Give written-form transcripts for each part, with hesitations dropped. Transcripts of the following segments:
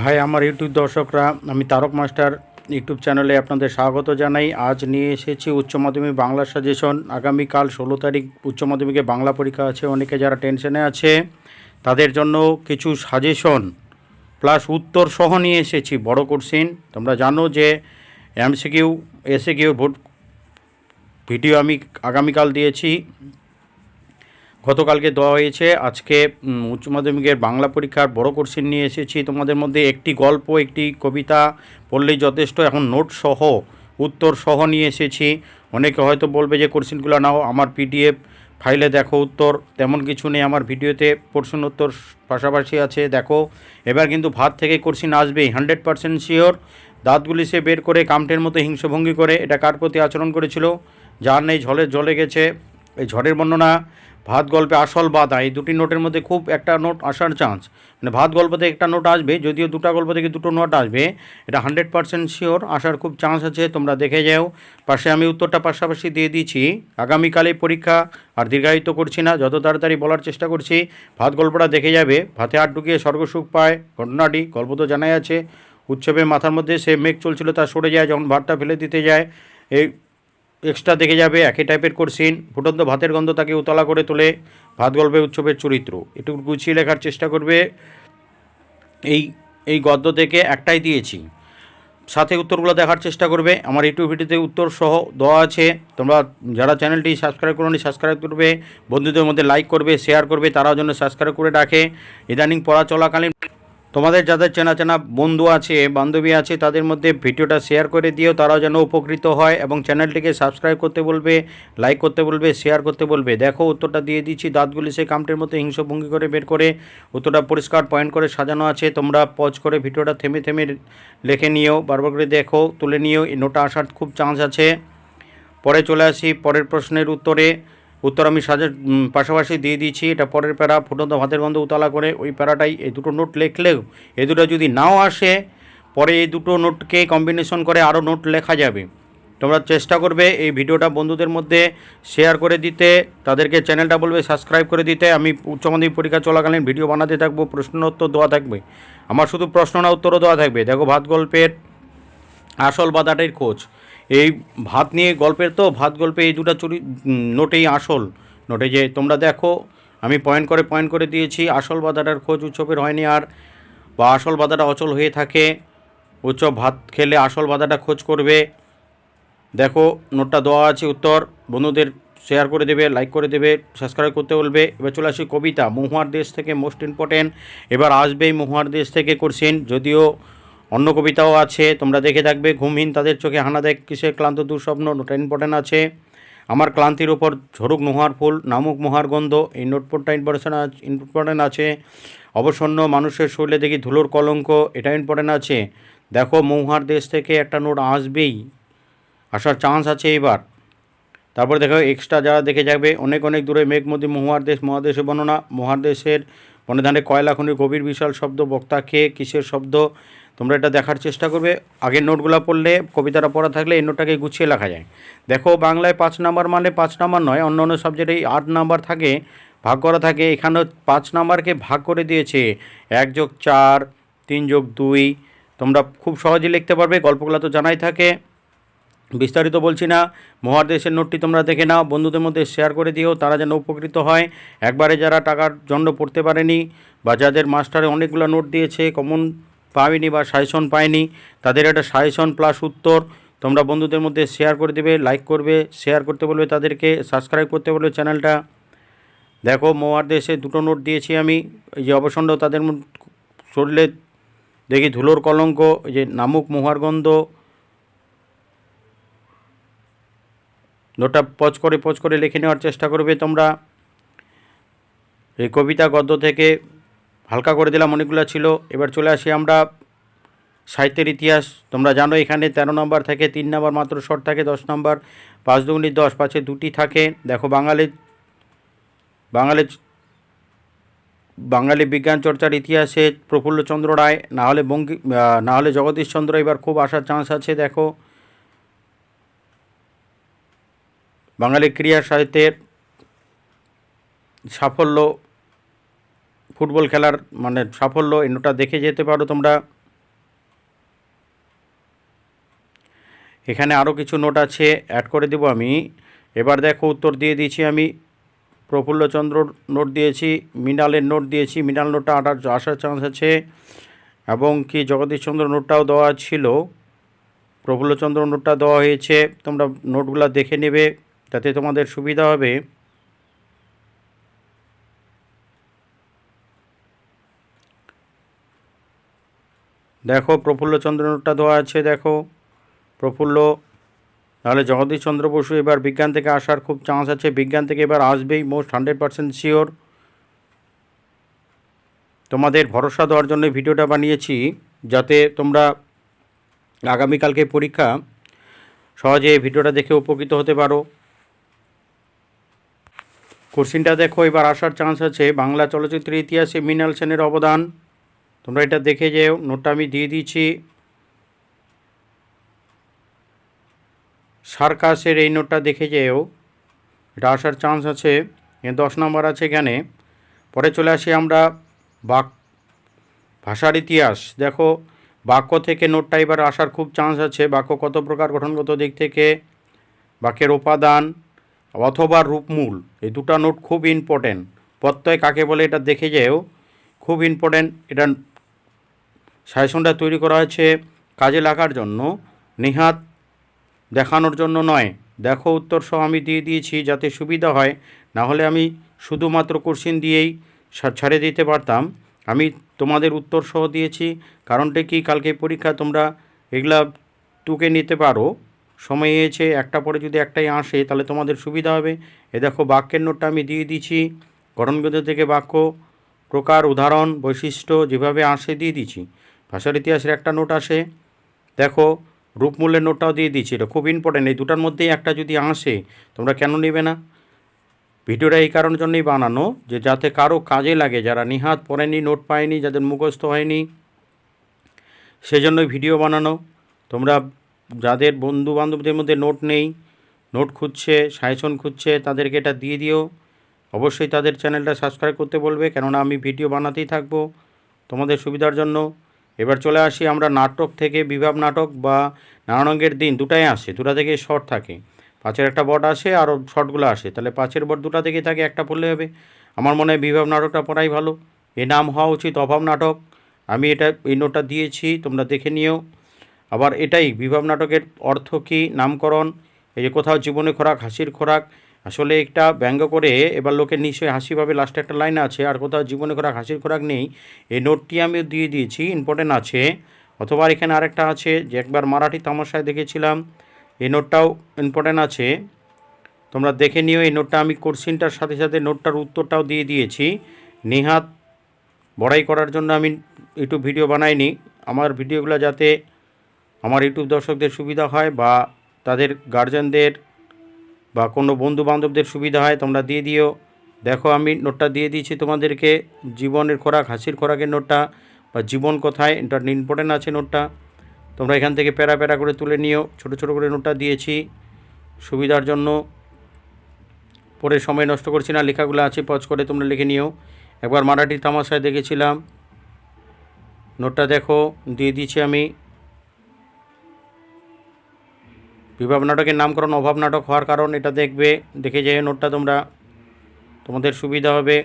High আমার YouTube দর্শকরা, আমি তারক মাস্টার ইউটিউব চ্যানেলে আপনাদের স্বাগত জানাই। আজ নিয়ে এসেছি উচ্চ মাধ্যমিক বাংলা সাজেশন। আগামীকাল 16 তারিখ উচ্চ মাধ্যমিকে বাংলা পরীক্ষা আছে। অনেকে যারা টেনশনে আছে তাদের জন্য কিছু সাজেশন প্লাস উত্তর সহ নিয়ে এসেছি। বড় কোশ্চিন, তোমরা জানো যে এমসিকিউ এসএকিউ ভোট ভিডিও আমি আগামীকাল দিয়েছি, গতকালকে দেওয়া হয়েছে। আজকে উচ্চ মাধ্যমিকের বাংলা পরীক্ষার বড় কোশ্চিন নিয়ে এসেছি। তোমাদের মধ্যে একটি গল্প, একটি কবিতা পড়লেই যথেষ্ট। এখন নোট সহ উত্তর সহ নিয়ে এসেছি। অনেকে হয়তো বলবে যে কোশ্চিনগুলো নাও, আমার পিডিএফ ফাইলে দেখো উত্তর। তেমন কিছু নেই, আমার ভিডিওতে প্রশ্ন উত্তর পাশাপাশি আছে। দেখো, এবার কিন্তু ভাত থেকে কোশ্চিন আসবেই, 100% শিওর। দাঁতগুলি সে বের করে কামটের মতো হিংসভঙ্গি করে এটা কার প্রতি আচরণ করেছিল? যার নেই ঝড়ে জ্বলে গেছে। এই ঝড়ের বর্ণনা ভাত গল্পে আসল বাধা, এই দুটি নোটের মধ্যে খুব একটা নোট আসার চান্স, মানে ভাত গল্প থেকে একটা নোট আসবে, যদিও দুটো গল্প থেকে দুটো নোট আসবে, এটা 100% শিওর আসার খুব চান্স আছে। তোমরা দেখে যাও। পাশে আমি উত্তরটা পাশাপাশি দিয়ে দিচ্ছি। আগামীকালে পরীক্ষা, আর দীর্ঘায়িত করছি না, যত তাড়াতাড়ি বলার চেষ্টা করছি। ভাত গল্পটা দেখে যাবে। ভাতে হাত ঢুকিয়ে স্বর্গসুখ পায়, ঘটনাটি গল্প তো জানাই আছে। উৎসবে মাথার মধ্যে সে মেঘ চলছিল, তা সরে যায় যখন ভাতটা ফেলে দিতে যায়। এই এক্সট্রা দেখে যাবে। একই টাইপের কোশ্চিন। ফুটন্ত ভাতের গন্ধ তাকে উতলা করে তোলে। ভাত গল্পে উৎসবের চরিত্র একটু গুছিয়ে লেখার চেষ্টা করবে। এই এই গদ্য থেকে একটাই দিয়েছি, সাথে উত্তরগুলো দেখার চেষ্টা করবে। আমার ইউটিউব ভিডিওতে উত্তর সহ দেওয়া আছে। তোমরা যারা চ্যানেলটি সাবস্ক্রাইব করোনি সাবস্ক্রাইব করবে, বন্ধুদের মধ্যে লাইক করবে, শেয়ার করবে, তারাও যেন সাবস্ক্রাইব করে রাখে। ইদানিং পড়া চলাকালীন তোমাদের যাদের চেনা চেনা বন্ধু আছে, বান্ধবী আছে, তাদের মধ্যে ভিডিওটা শেয়ার করে দিও, তারাও যেন উপকৃত হয়। এবং চ্যানেলটিকে সাবস্ক্রাইব করতে বলবে, লাইক করতে বলবে, শেয়ার করতে বলবে। দেখো, উত্তরটা দিয়ে দিচ্ছি। দাঁতগুলি সে কামটের মতো হিংসভঙ্গি করে বের করে উত্তরটা পরিষ্কার পয়েন্ট করে সাজানো আছে। তোমরা পজ করে ভিডিওটা থেমে থেমে লিখে নিও, বারবার করে দেখো, তুলে নিও। এই নোটা আসার খুব চান্স আছে। পরে চলে আসি পরের প্রশ্নের উত্তরে। উত্তর আমি পাশাপাশি দিয়ে দিয়েছি। এটা পরের প্যারা, ফুটন্ত ভাতের গন্ধ উতলা করে, ওই প্যারাটাই। এই দুটো নোট লিখলেও, এই দুটো যদি নাও আসে, পরে এই দুটো নোটকে কম্বিনেশন করে আরও নোট লেখা যাবে। তোমরা চেষ্টা করবে এই ভিডিওটা বন্ধুদের মধ্যে শেয়ার করে দিতে, তাদেরকে চ্যানেলটা বলবে সাবস্ক্রাইব করে দিতে। আমি উচ্চ মাধ্যমিক পরীক্ষা চলাকালীন ভিডিও বানাতে থাকবো, প্রশ্ন উত্তর দেওয়া থাকবে। আমার শুধু প্রশ্ন না, উত্তরও দেওয়া থাকবে। দেখো, ভাত গল্পের আসল বাধাটির খোঁজ। এই ভাত নিয়ে গল্পের, তো ভাত গল্পে এই দুটো নোটেই আসল নোটে, যে তোমরা দেখো আমি পয়েন্ট করে দিয়েছি। আসল বাধাটার খোঁজ উৎসবের হয়নি আর, বা আসল বাধাটা অচল হয়ে থাকে। উৎসব ভাত খেলে আসল বাধাটা খোঁজ করবে। দেখো, নোটটা দেওয়া আছে। উত্তর বন্ধুদের শেয়ার করে দেবে, লাইক করে দেবে, সাবস্ক্রাইব করতে বলবে। এবার চলে আসি কবিতা। মহুয়ার দেশ থেকে মোস্ট ইম্পর্টেন্ট। এবার আসবেই মহুয়ার দেশ থেকে কোশ্চেন, যদিও অন্য কবিতাও আছে, তোমরা দেখে থাকবে। ঘুমহীন তাদের চোখে হানা দেয় কিসের ক্লান্ত দুঃস্বপ্ন, নোটটা ইম্পর্টেন্ট আছে। আমার ক্লান্তির ওপর ঝরুক নোহার ফুল, নামুক মোহার গন্ধ, এই নোটটা ইম্পর্টেন্ট আছে। অবসন্ন মানুষের শরীরে দেখি ধুলোর কলঙ্ক, এটা ইম্পর্টেন্ট আছে। দেখো, মহুয়ার দেশ থেকে একটা নোট আসবেই, আসার চান্স আছে এবার। তারপরে দেখো, এক্সট্রা যারা দেখে যাবে, অনেক অনেক দূরে মেঘমতি মহুয়ার দেশ, মহাদেশের বর্ণনা। মহাদেশের বনধানে কয়লা খনির গভীর বিশাল শব্দ, বক্তা খেয়ে কিসের শব্দ। তোমরা এটা দেখার চেষ্টা করবে। আগের নোটগুলো পড়লে, কবিতাটা পড়া থাকলে এই নোটটাকে গুছিয়ে লেখা যায়। দেখো, বাংলায় 5 নাম্বার মানে 5 নাম্বার নয়, অন্য অন্য সাবজেক্টে 8 নাম্বার থাকে, ভাগ করা থাকে। এখানেও 5 নাম্বারকে ভাগ করে দিয়েছে, 1+4, 3+2। তোমরা খুব সহজে লিখতে পারবে। গল্পগুলো তো জানাই থাকে, বিস্তারিত বলছি না। মহাদেশের নোটটি তোমরা দেখে নাও, বন্ধুদের মধ্যে শেয়ার করে দিও, তারা যেন উপকৃত হয়। একবারে যারা টাকার জন্য পড়তে পারেনি, বা যাদের মাস্টারে অনেকগুলো নোট দিয়েছে, কমন পায়নি বা সাজেশন পায়নি, তাদের একটা সাজেশন প্লাস উত্তর তোমরা বন্ধুদের মধ্যে শেয়ার করে দেবে, লাইক করবে, শেয়ার করতে বলবে, তাদেরকে সাবস্ক্রাইব করতে বলবে চ্যানেলটা। দেখো, মহাদেশে দুটো নোট দিয়েছি আমি। এই যে অবসন্ন তাদের শরীরে দেখি ধুলোর কলঙ্ক, এই যে নামুক মোহার গন্ধ, নোটটা পজ করে লিখে নেওয়ার চেষ্টা করবে তোমরা। এই কবিতা গদ্য থেকে হালকা করে দিলাম, অনেকগুলো ছিল। এবার চলে আসি আমরা সাহিত্যের ইতিহাস। তোমরা জানো এখানে 13 নম্বর থেকে 3 নম্বর মাত্র শর্ট থাকে, 10 নম্বর, 5 দুগুণি 10, 5-এ 2টি থাকে। দেখো, বাঙালি বাঙালি বিজ্ঞান চর্চার ইতিহাসে প্রফুল্লচন্দ্র রায়, না হলে জগদীশচন্দ্র এবার খুব আসার চান্স আছে। দেখো, বাঙালি ক্রীড়া সাহিত্যের সাফল্য, ফুটবল খেলার মানে সাফল্য, এই নোটটা দেখে যেতে পারো তোমরা। এখানে আরও কিছু নোট আছে, অ্যাড করে দেব আমি। এবার দেখো উত্তর দিয়ে দিয়েছি আমি। প্রফুল্লচন্দ্র নোট দিয়েছি, মৃণালের নোট দিয়েছি, মৃণাল নোটটা আসার চান্স আছে, এবং কি জগদীশচন্দ্র নোটটাও দেওয়া ছিল, প্রফুল্লচন্দ্র নোটটা দেওয়া হয়েছে। তোমরা নোটগুলো দেখে নেবে, তাতে তোমাদের সুবিধা হবে। দেখো প্রফুল্লচন্দ্র নোটটা দেওয়া আছে, দেখো প্রফুল্ল, তাহলে জগদীশচন্দ্র বসু এবার বিজ্ঞান থেকে আসার খুব চান্স আছে, বিজ্ঞান থেকে এবার আসবেই, মোস্ট 100% শিওর। তোমাদের ভরসা দেওয়ার জন্য ভিডিওটা বানিয়েছি, যাতে তোমরা আগামীকালকে পরীক্ষা সহজে ভিডিওটা দেখে উপকৃত হতে পারো। কোশ্চিনটা দেখো এবার আসার চান্স আছে, বাংলা চলচ্চিত্রের ইতিহাসে মৃণাল সেনের অবদান। তোমরা এটা দেখে যেও, নোটটা আমি দিয়ে দিয়েছি। সার্কাসের এই নোটটা দেখে যেও, এটা আসার চান্স আছে, 10 নম্বর আছে এখানে। পরে চলে আসি আমরা ভাষার ইতিহাস। দেখো বাক্য থেকে নোটটা এবার আসার খুব চান্স আছে, বাক্য কত প্রকার, গঠনগত দিক থেকে, বাক্যের উপাদান অথবা রূপমূল, এই দুটো নোট খুব ইম্পর্টেন্ট। প্রত্যয় কাকে বলে এটা দেখে যেও, খুব ইম্পর্টেন্ট। এটা সাজেশনটা তৈরি করা হয়েছে কাজে লাগার জন্য, নেহাত দেখানোর জন্য নয়। দেখো উত্তর সহ আমি দিয়ে দিয়েছি যাতে সুবিধা হয়, না হলে আমি শুধুমাত্র কোশ্চিন দিয়েই ছাড়ে দিতে পারতাম। আমি তোমাদের উত্তর সহ দিয়েছি, কারণটা কি, কালকে পরীক্ষা তোমরা এগুলা টুকে নিতে পারো, সময় হয়েছে, একটা পরে যদি একটাই আসে তাহলে তোমাদের সুবিধা হবে। এ দেখো বাক্যের নোটটা আমি দিয়ে দিচ্ছি, গঠনগত থেকে বাক্য, প্রকার, উদাহরণ, বৈশিষ্ট্য যেভাবে আসে দিয়ে দিচ্ছি। ভাষার ইতিহাসের একটা নোট আসে, দেখো রূপমূল্যের নোটটাও দিয়ে দিচ্ছি, এটা খুব ইম্পর্টেন্ট। এই দুটার মধ্যেই একটা যদি আসে তোমরা কেন নেবে না। ভিডিওটা এই কারণের জন্যই বানানো, যে যাতে কারো কাজে লাগে, যারা নিহাত পড়েনি, নোট পায়নি, যাদের মুখস্থ হয়নি, সেজন্যই ভিডিও বানানো। তোমরা যাদের বন্ধু বান্ধবদের মধ্যে নোট নেই, নোট খুঁজছে, সাজেশন খুঁজছে, তাদেরকে এটা দিয়ে দিও। অবশ্যই তাদের চ্যানেলটা সাবস্ক্রাইব করতে বলবে, কেননা আমি ভিডিও বানাতেই থাকবো তোমাদের সুবিধার জন্য। এবার চলে আসি আমরা নাটক থেকে। বিভাব নাটক বা নারায়ণগের দিন দুটাই আসে, দুটা থেকে শর্ট থাকে, 5-এর একটা বট আসে আর শর্টগুলো আসে, তাহলে 5-এর বট দুটা থেকে থাকে, একটা পড়লে হবে। আমার মনে হয় বিভাব নাটকটা পড়াই ভালো, এ নাম হওয়া উচিত অভাব নাটক। আমি এটা এই নোটটা দিয়েছি, তোমরা দেখে নিও। আবার এটাই বিভাব নাটকের অর্থ কী, নামকরণ, এই যে কোথাও জীবনে খোরাক, হাসির খোরাক, আসলে একটা ব্যঙ্গ করে এবার লোকের নিশ্চয়ই হাসি পাবে, লাস্টে একটা লাইন আছে, আর কোথাও জীবনে খোরাক, হাসির খোরাক নেই। এই নোটটি আমি দিয়ে দিয়েছি, ইম্পর্টেন্ট আছে। অথবা এখানে আরেকটা আছে যে একবার মারাঠি তামাশায় দেখেছিলাম, এই নোটটাও ইম্পর্টেন্ট আছে, তোমরা দেখে নিও। এই নোটটা আমি কোশ্চিনটার সাথে সাথে নোটটার উত্তরটাও দিয়ে দিয়েছি। নেহাত বড়াই করার জন্য আমি ইউটিউব ভিডিও বানাইনি, আমার ভিডিওগুলো যাতে আমার ইউটিউব দর্শকদের সুবিধা হয় বা তাদের গার্জেনদের বা কোনো বন্ধু বান্ধবদের সুবিধা হয়, তোমরা দিয়ে দিও। দেখো আমি নোটটা দিয়ে দিয়েছি তোমাদেরকে, জীবনের খোরাক, হাসির খোরাকের নোটটা বা জীবন কোথায়, এটা ইম্পর্টেন্ট আছে নোটটা। তোমরা এখান থেকে প্যারা প্যারা করে তুলে নিও, ছোটো ছোটো করে নোটটা দিয়েছি সুবিধার জন্য। পরে সময় নষ্ট করছি না, লেখাগুলো আছে, পজ করে তোমরা লিখে নিও। একবার মারাঠি তামাশায় দেখেছিলাম, নোটটা দেখো দিয়ে দিয়েছি আমি। বিভাব নাটকের নামকরণ অভাব নাটক হওয়ার কারণ, এটা দেখবে, দেখে যেয়ে নোটটা তোমরা, তোমাদের সুবিধা হবে,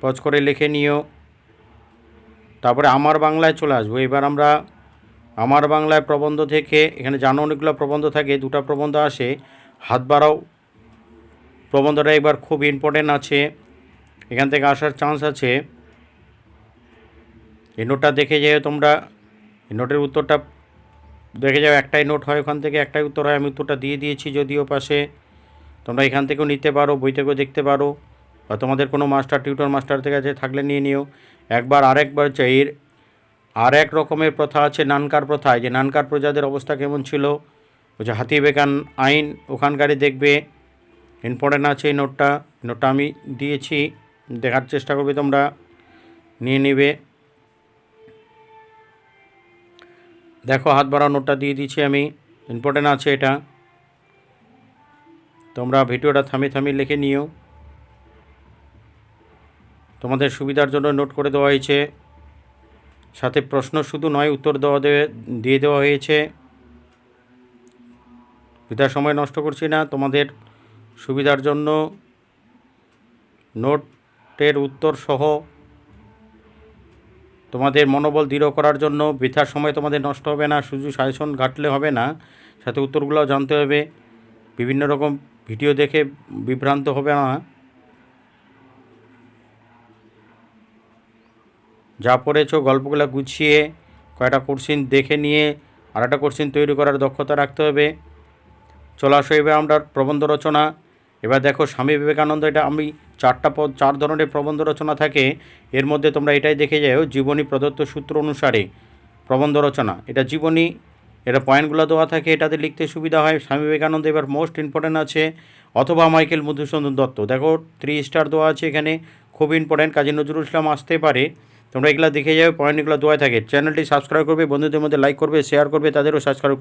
পজ করে লিখে নিও। তারপরে আমার বাংলায় চলে আসবো। এবার আমরা আমার বাংলায় প্রবন্ধ থেকে, এখানে জানো অনেকগুলো প্রবন্ধ থাকে, দুটো প্রবন্ধ আসে, হাত বাড়াও প্রবন্ধটা এবার খুব ইম্পর্টেন্ট আছে, এখান থেকে আসার চান্স আছে। এই নোটটা দেখে যেও তোমরা, এই নোটের উত্তরটা দেখে যাও, একটাই নোট হয় ওখান থেকে, একটাই উত্তর হয়। আমি উত্তরটা দিয়ে দিয়েছি যদিও পাশে, তোমরা এখান থেকেও নিতে পারো, বই থেকেও দেখতে পারো, বা তোমাদের কোনো মাস্টার, টিউটর মাস্টার থেকে আছে থাকলে নিয়ে নিও। একবার আরেকবার চাই, আর এক রকমের প্রথা আছে নানকার প্রথায়, যে নানকার প্রজাদের অবস্থা কেমন ছিল, ওই যে হাতি বেকান আইন, ওখানকারই দেখবে, ইম্পর্টেন্ট আছে এই নোটটা। নোটটা আমি দিয়েছি, দেখার চেষ্টা করবে, তোমরা নিয়ে নেবে। দেখো হাত বাড়াও নোটটা দিয়ে দিচ্ছি আমি, ইম্পর্টেন্ট আছে এটা, তোমরা ভিডিওটা থামিয়ে থামিয়ে লিখে নিও, তোমাদের সুবিধার জন্য নোট করে দেওয়া হয়েছে। সাথে প্রশ্ন শুধু নয়, উত্তর দিয়ে দেওয়া হয়েছে। বৃথা সময় নষ্ট করছি না, তোমাদের সুবিধার জন্য নোটের উত্তর সহ তোমাদের মনোবল দৃঢ় করার জন্য বৃথা সময় তোমাদের নষ্ট হবে না, শুধু সাজেশন ঘাটলে হবে না, সাথে উত্তরগুলোও জানতে হবে। বিভিন্ন রকম ভিডিও দেখে বিভ্রান্ত হবে না। যা পড়েছো গল্পগুলো গুছিয়ে কয়টা কোশ্চিন দেখে নিয়ে আর একটা কোশ্চিন তৈরি করার দক্ষতা রাখতে হবে। চলে আসো এবার আমরা প্রবন্ধ রচনা। এবার দেখো স্বামী বিবেকানন্দ, এটা আমি চার ধরনের প্রবন্ধ রচনা থাকে, এর মধ্যে তোমরা এটাই দেখে যাও জীবনী প্রদত্ত সূত্র অনুসারে প্রবন্ধ রচনা। এটা জীবনী, এটা পয়েন্টগুলো দেওয়া থাকে, এটাতে লিখতে সুবিধা হয়। স্বামী বিবেকানন্দ এবার মোস্ট ইম্পর্ট্যান্ট আছে, অথবা মাইকেল মধুসূদন দত্ত। দেখো 3 স্টার দেওয়া আছে এখানে, খুব ইম্পর্ট্যান্ট। কাজী নজরুল ইসলাম আসতে পারে, তোমরা এগুলো দেখে যাও, পয়েন্টগুলো দেওয়া থাকে। চ্যানেলটি সাবস্ক্রাইব করবে, বন্ধুদের মধ্যে লাইক করবে, শেয়ার করবে, তাদেরও সাবস্ক্রাইব